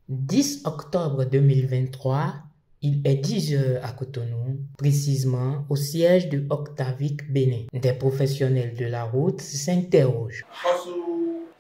10 octobre 2023, il est 10 heures à Cotonou, précisément au siège de Octavic Bénin. Des professionnels de la route s'interrogent.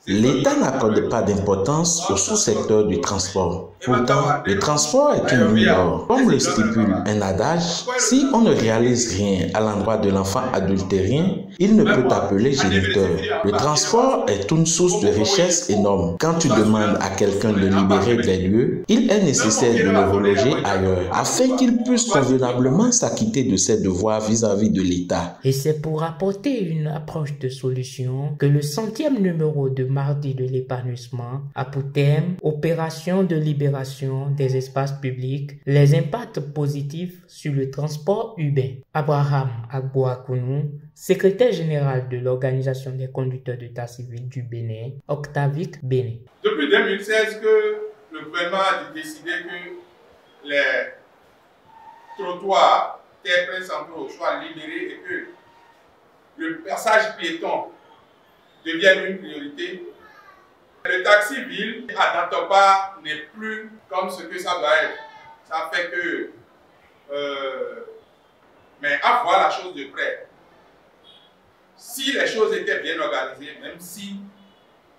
L'État n'accorde pas d'importance au sous-secteur du transport. Pourtant, le transport est une mine d'or. Comme le stipule un adage, si on ne réalise rien à l'endroit de l'enfant adultérien, il ne peut t'appeler géniteur. Le transport est une source de richesse énorme. Quand tu demandes à quelqu'un de libérer des lieux, il est nécessaire de le reloger ailleurs, afin qu'il puisse convenablement s'acquitter de ses devoirs vis-à-vis de l'État. Et c'est pour apporter une approche de solution que le 100e numéro de Mardi de l'épanouissement a pour thème Opération de libération des espaces publics, les impacts positifs sur le transport urbain. Abraham Agboakounou, secrétaire général de l'Organisation des conducteurs d'état civil du Bénin, Octavic Bénin. Depuis 2016 que le gouvernement a décidé que les trottoirs terre centraux soient libérés et que le passage piéton devienne une priorité. Le taxi-ville à Dantokpa n'est plus comme ce que ça doit être. Ça fait que... mais à voir la chose de près. Si les choses étaient bien organisées, même si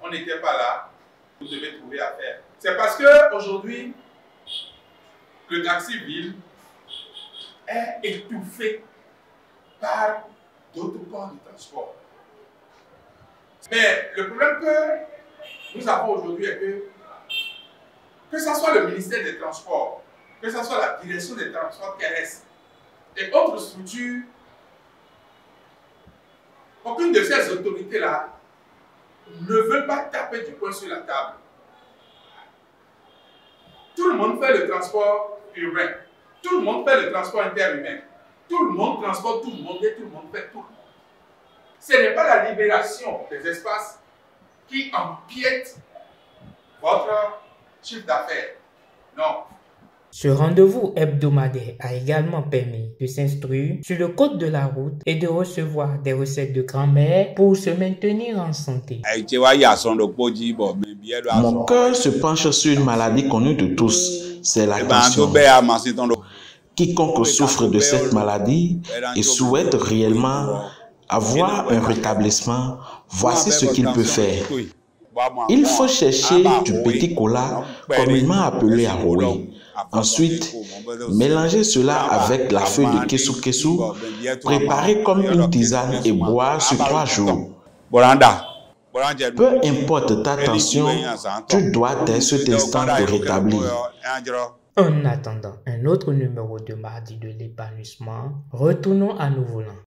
on n'était pas là, vous devez trouver à faire. C'est parce qu'aujourd'hui, le taxi-ville est étouffé par d'autres corps de transport. Mais le problème que nous avons aujourd'hui est que ce soit le ministère des Transports, que ce soit la direction des transports terrestres et autres structures, aucune de ces autorités-là ne veut pas taper du poing sur la table. Tout le monde fait le transport urbain, tout le monde fait le transport interurbain, tout le monde transporte tout le monde et tout le monde fait tout le monde. Ce n'est pas la libération des espaces qui empiète votre chiffre d'affaires. Non. Ce rendez-vous hebdomadaire a également permis de s'instruire sur le code de la route et de recevoir des recettes de grand-mère pour se maintenir en santé. Mon cœur se penche sur une maladie connue de tous, c'est la tension. Quiconque souffre de cette maladie et souhaite réellement avoir un rétablissement, voici ce qu'il peut faire. Il faut chercher du petit cola, communément appelé aroé. Ensuite, mélanger cela avec la feuille de kesu-kesu, préparer comme une tisane et boire sur 3 jours. Peu importe ta tension, tu dois dès cet instant te rétablir. En attendant un autre numéro de Mardi de l'épanouissement, retournons à nos volants.